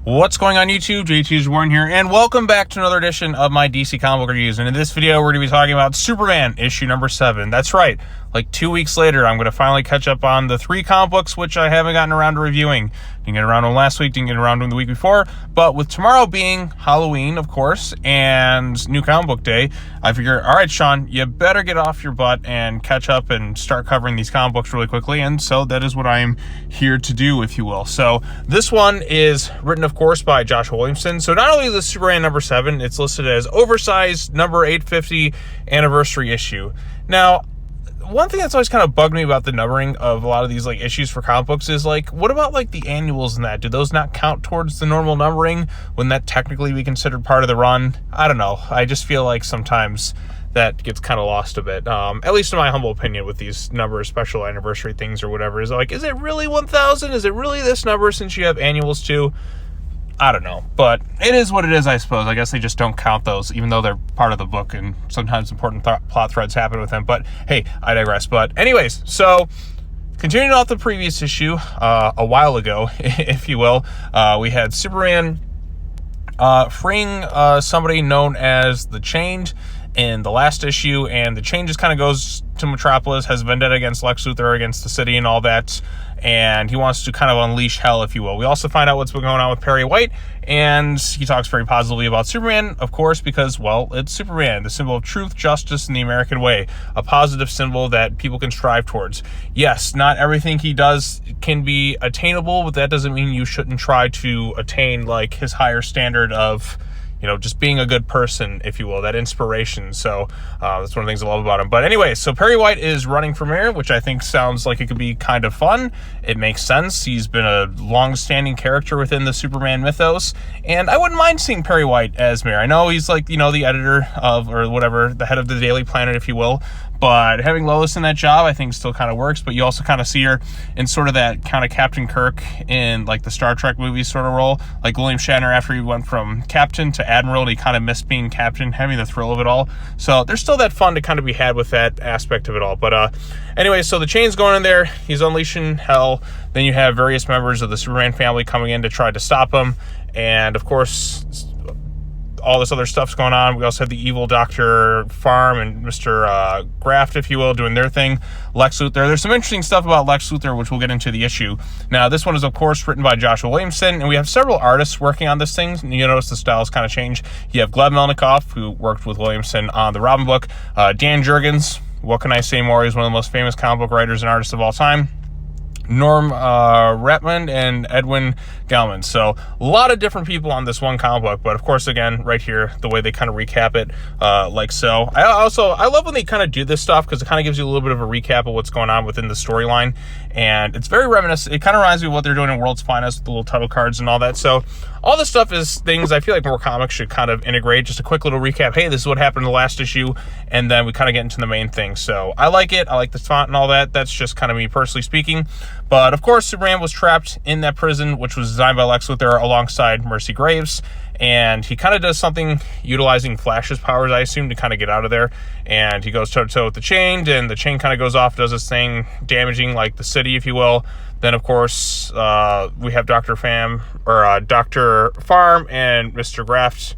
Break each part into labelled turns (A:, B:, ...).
A: What's going on YouTube? JT's Warren here, and welcome back to another edition of my DC comic book reviews. And in this video, we're going to be talking about Superman issue number 7. That's right, like 2 weeks later, I'm going to finally catch up on the 3 comic books which I haven't gotten around to reviewing. Didn't get around to them last week, didn't get around to them the week before, but with tomorrow being Halloween, of course, and New Comic Book Day, I figure, all right, Sean, you better get off your butt and catch up and start covering these comic books really quickly, and so that is what I'm here to do, if you will. So this one is written, of course, by Joshua Williamson. So not only is this Superman number 7, it's listed as oversized number 850 anniversary issue. Now, one thing that's always kind of bugged me about the numbering of a lot of these like issues for comic books is like, what about like the annuals and that? Do those not count towards the normal numbering? Wouldn't that technically be considered part of the run? I don't know. I just feel like sometimes that gets kind of lost a bit. At least in my humble opinion with these numbers, special anniversary things or whatever, is like, is it really 1,000? Is it really this number since you have annuals too? I don't know, but it is what it is, I suppose. I guess they just don't count those, even though they're part of the book, and sometimes important plot threads happen with them. But hey, I digress. But anyways, so continuing off the previous issue, a while ago, if you will, we had Superman freeing somebody known as the Chained in the last issue, and the Chained just kind of goes to Metropolis, has vendetta against Lex Luthor, against the city and all that, and he wants to kind of unleash hell, if you will. We also find out what's been going on with Perry White, and he talks very positively about Superman, of course, because, well, it's Superman, the symbol of truth, justice, and the American way, a positive symbol that people can strive towards. Yes, not everything he does can be attainable, but that doesn't mean you shouldn't try to attain, like, his higher standard of, you know, just being a good person, if you will, that inspiration. So that's one of the things I love about him. But anyway, so Perry White is running for mayor, which I think sounds like it could be kind of fun. It makes sense. He's been a long-standing character within the Superman mythos, and I wouldn't mind seeing Perry White as mayor. I know he's like, you know, the editor of, or whatever, the head of the Daily Planet, if you will, but having Lois in that job, I think still kind of works. But you also kind of see her in sort of that kind of Captain Kirk in like the Star Trek movies sort of role, like William Shatner after he went from captain to admiral, and he kind of missed being captain, having the thrill of it all. So there's still that fun to kind of be had with that aspect of it all. But anyway, so the Chain's going in there, he's unleashing hell. Then you have various members of the Superman family coming in to try to stop him, and of course all this other stuff's going on. We also have the evil Dr. Farm and Mr. Graft, if you will, doing their thing. Lex Luthor. There's some interesting stuff about Lex Luthor, which we'll get into the issue. Now, this one is, of course, written by Joshua Williamson, and we have several artists working on this thing. You notice the styles kind of change. You have Gleb Melnikoff, who worked with Williamson on the Robin book. Dan Jurgens, what can I say more? He's one of the most famous comic book writers and artists of all time. Norm Retmund and Edwin Galman. So a lot of different people on this one comic book, but of course, again, right here, the way they kind of recap it, like so. I love when they kind of do this stuff, because it kind of gives you a little bit of a recap of what's going on within the storyline, and it's very reminiscent. It kind of reminds me of what they're doing in World's Finest with the little title cards and all that. So all this stuff is things I feel like more comics should kind of integrate. Just a quick little recap. Hey, this is what happened in the last issue, and then we kind of get into the main thing. So I like it. I like the font and all that. That's just kind of me personally speaking. But of course, Superman was trapped in that prison, which was designed by Lex Luthor alongside Mercy Graves. And he kind of does something utilizing Flash's powers, I assume, to kind of get out of there. And he goes toe-to-toe with the Chained, and the Chain kind of goes off, does this thing, damaging like the city, if you will. Then, of course, we have Dr. Farm and Mr. Graft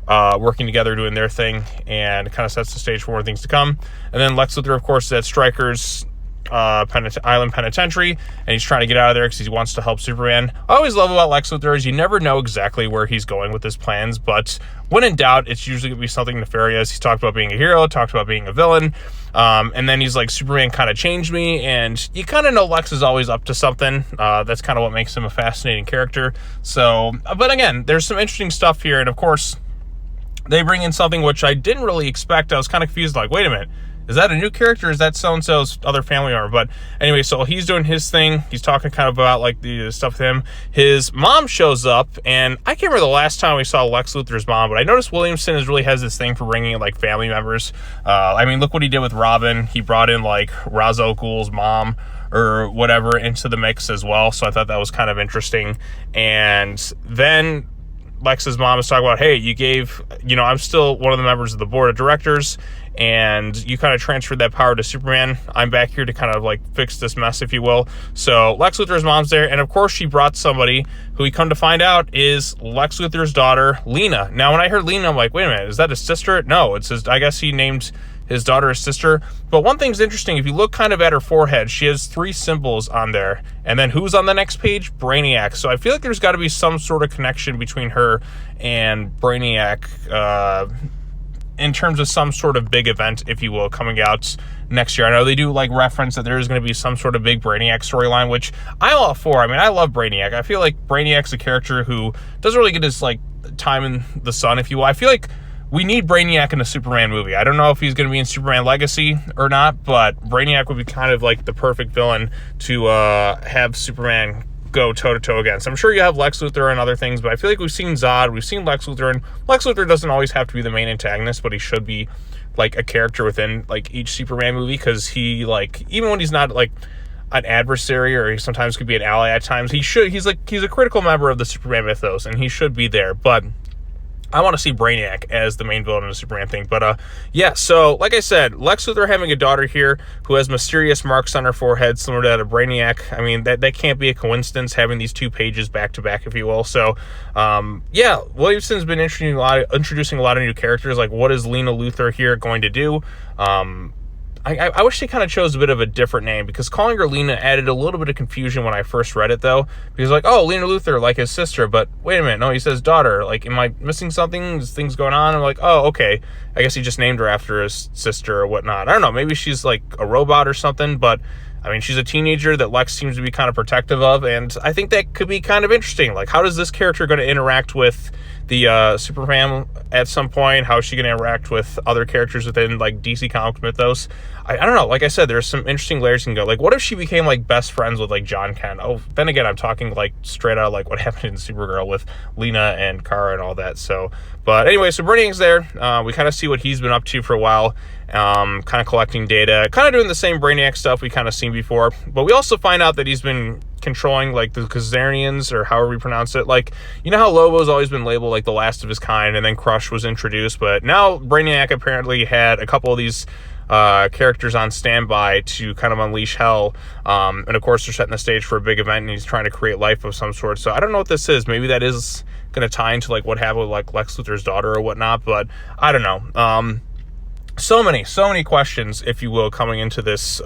A: working together, doing their thing, and it kind of sets the stage for more things to come. And then Lex Luthor, of course, is at Stryker's Island Penitentiary, and he's trying to get out of there because he wants to help Superman. I always love about Lex Luthor is you never know exactly where he's going with his plans, but when in doubt, it's usually going to be something nefarious. He's talked about being a hero, talked about being a villain, and then he's like, Superman kind of changed me, and you kind of know Lex is always up to something. That's kind of what makes him a fascinating character. So, but again, there's some interesting stuff here, and of course, they bring in something which I didn't really expect. I was kind of confused, like, wait a minute, is that a new character? Is that so-and-so's other family member? But anyway, so he's doing his thing. He's talking kind of about like the stuff with him. His mom shows up, and I can't remember the last time we saw Lex Luthor's mom, but I noticed Williamson really has this thing for bringing in like family members. I mean, look what he did with Robin. He brought in like Ra's al Ghul's mom or whatever into the mix as well. So I thought that was kind of interesting. And then Lex's mom is talking about, hey, you gave, you know, I'm still one of the members of the board of directors, and you kind of transferred that power to Superman. I'm back here to kind of like fix this mess, if you will. So Lex Luthor's mom's there, and of course she brought somebody who we come to find out is Lex Luthor's daughter, Lena. Now, when I heard Lena, I'm like, wait a minute, is that his sister? No, it's his, I guess he named his daughter his sister. But one thing's interesting, if you look kind of at her forehead, she has 3 symbols on there. And then who's on the next page? Brainiac. So I feel like there's got to be some sort of connection between her and Brainiac, in terms of some sort of big event, if you will, coming out next year. I know they do like reference that there is going to be some sort of big Brainiac storyline, which I'm all for. I mean, I love Brainiac. I feel like Brainiac's a character who doesn't really get his like time in the sun, if you will. I feel like we need Brainiac in a Superman movie. I don't know if he's going to be in Superman Legacy or not, but Brainiac would be kind of like the perfect villain to have Superman go toe-to-toe against. I'm sure you have Lex Luthor and other things, but I feel like we've seen Zod, we've seen Lex Luthor, and Lex Luthor doesn't always have to be the main antagonist, but he should be like a character within like each Superman movie, because he, like, even when he's not like an adversary, or he sometimes could be an ally at times, he's a critical member of the Superman mythos, and he should be there. But I want to see Brainiac as the main villain in the Superman thing. But yeah, so like I said, Lex Luthor having a daughter here who has mysterious marks on her forehead similar to that of Brainiac. I mean, that can't be a coincidence, having these 2 pages back to back, if you will. So yeah, Williamson's been introducing a lot of new characters. Like, what is Lena Luthor here going to do? I wish they kind of chose a bit of a different name, because calling her Lena added a little bit of confusion when I first read it, though. Because, like, oh, Lena Luthor, like his sister, but wait a minute, no, he says daughter. Like, am I missing something? Is things going on? I'm like, oh, okay. I guess he just named her after his sister or whatnot. I don't know, maybe she's like a robot or something, but I mean, she's a teenager that Lex seems to be kind of protective of, and I think that could be kind of interesting. Like, how is this character going to interact with the Superman at some point? How is she going to interact with other characters within, like, DC Comics mythos? I don't know. Like I said, there's some interesting layers you can go. Like, what if she became, like, best friends with, like, John Kent? Oh, then again, I'm talking, like, straight out, like, what happened in Supergirl with Lena and Kara and all that. So, but anyway, so Brainiac's there. We kind of see what he's been up to for a while. Kind of collecting data, kind of doing the same Brainiac stuff we kind of seen before. But we also find out that he's been controlling, like, the Kazarians, or however we pronounce it. Like, you know how Lobo's always been labeled like the last of his kind, and then Crush was introduced, but now Brainiac apparently had a couple of these characters on standby to kind of unleash hell, and of course they're setting the stage for a big event, and he's trying to create life of some sort. So I don't know what this is. Maybe that is going to tie into like what happened with like Lex Luthor's daughter or whatnot, but I don't know. So many questions, if you will, coming into this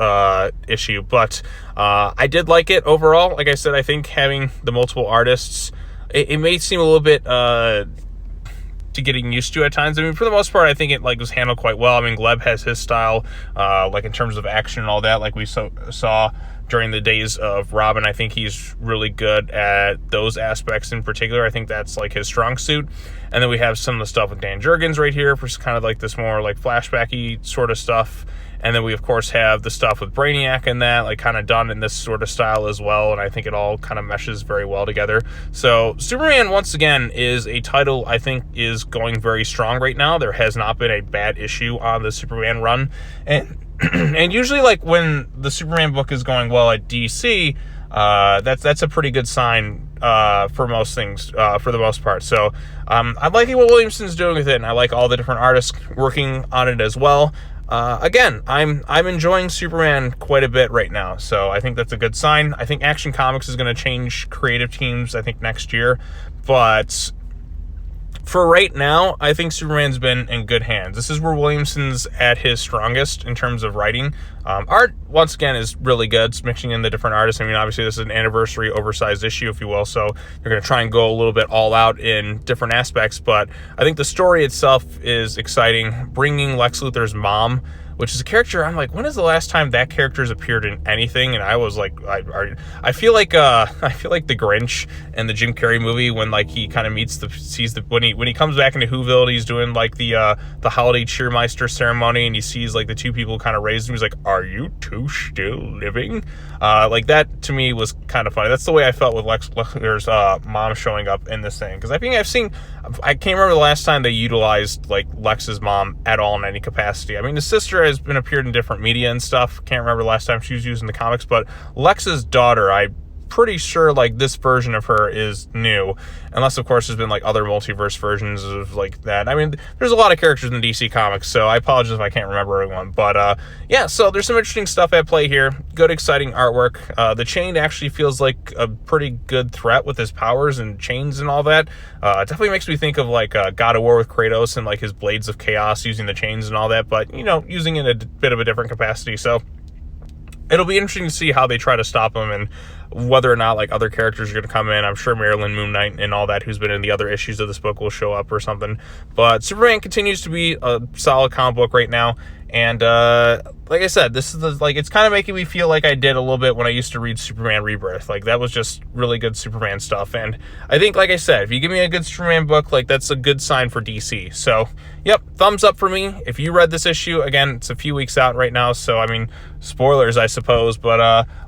A: issue, but I did like it overall. Like I said, I think having the multiple artists, it may seem a little bit to getting used to at times. I mean, for the most part, I think it like was handled quite well. I mean, Gleb has his style, like in terms of action and all that, like we saw during the days of Robin. I think he's really good at those aspects in particular. I think that's like his strong suit. And then we have some of the stuff with Dan Jurgens right here for kind of like this more like flashbacky sort of stuff. And then we, of course, have the stuff with Brainiac and that, like, kind of done in this sort of style as well. And I think it all kind of meshes very well together. So Superman, once again, is a title I think is going very strong right now. There has not been a bad issue on the Superman run. And and usually, like, when the Superman book is going well at DC, that's a pretty good sign for most things, for the most part. So I'm liking what Williamson's doing with it, and I like all the different artists working on it as well. Again, I'm enjoying Superman quite a bit right now, so I think that's a good sign. I think Action Comics is going to change creative teams, I think, next year, but for right now, I think Superman's been in good hands. This is where Williamson's at his strongest in terms of writing. Art, once again, is really good. It's mixing in the different artists. I mean, obviously, this is an anniversary oversized issue, if you will, so you're going to try and go a little bit all out in different aspects, but I think the story itself is exciting. Bringing Lex Luthor's mom, which is a character I'm like, when is the last time that character's appeared in anything? And I was like, I feel like the Grinch in the Jim Carrey movie, when like he kind of when he comes back into Whoville, and he's doing like the holiday cheermeister ceremony, and he sees like the two people kind of raised him. He's like, "Are you two still living?" Like that to me was kind of funny. That's the way I felt with Lex Luthor's mom showing up in this thing, because I think I can't remember the last time they utilized like Lex's mom at all in any capacity. I mean, the sister has been appeared in different media and stuff. Can't remember the last time she was used in the comics, but Lex's daughter, I pretty sure like this version of her is new, unless of course there's been like other multiverse versions of like that. I mean, there's a lot of characters in DC Comics, so I apologize if I can't remember everyone, but yeah, so there's some interesting stuff at play here. Good, exciting artwork. The Chained actually feels like a pretty good threat with his powers and chains and all that. It definitely makes me think of like God of War with Kratos and like his blades of chaos using the chains and all that, but you know, using it in a bit of a different capacity. So it'll be interesting to see how they try to stop him and whether or not like other characters are going to come in. I'm sure Marilyn, Moon Knight, and all that who's been in the other issues of this book will show up or something. But Superman continues to be a solid comic book right now. And like I said, this is like, it's kind of making me feel like I did a little bit when I used to read Superman Rebirth. Like that was just really good Superman stuff. And I think, like I said, if you give me a good Superman book, like that's a good sign for DC. So yep, thumbs up for me. If you read this issue, again, it's a few weeks out right now, so I mean, spoilers, I suppose. But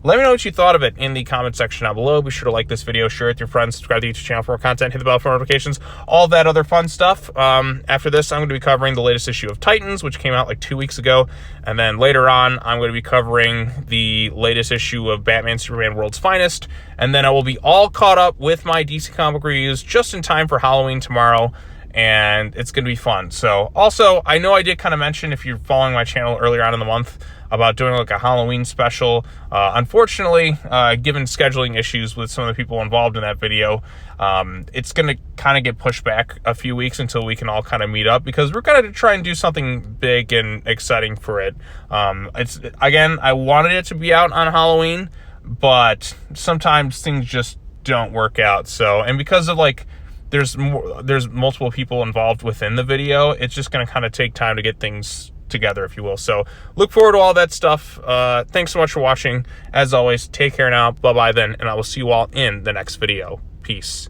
A: let me know what you thought of it in the comment section down below. Be sure to like this video, share it with your friends, subscribe to the YouTube channel for more content, hit the bell for notifications, all that other fun stuff. After this, I'm going to be covering the latest issue of Titans, which came out like 2 weeks ago. And then later on, I'm going to be covering the latest issue of Batman Superman World's Finest. And then I will be all caught up with my DC comic reviews just in time for Halloween tomorrow. And it's going to be fun. So also, I know I did kind of mention, if you're following my channel earlier on in the month, about doing like a Halloween special. Unfortunately, given scheduling issues with some of the people involved in that video, it's going to kind of get pushed back a few weeks until we can all kind of meet up, because we're going to try and do something big and exciting for it. Again, I wanted it to be out on Halloween, but sometimes things just don't work out. So, and because of like, there's multiple people involved within the video, it's just going to kind of take time to get things together, if you will. So look forward to all that stuff. Thanks so much for watching. As always, take care now. Bye-bye then, and I will see you all in the next video. Peace.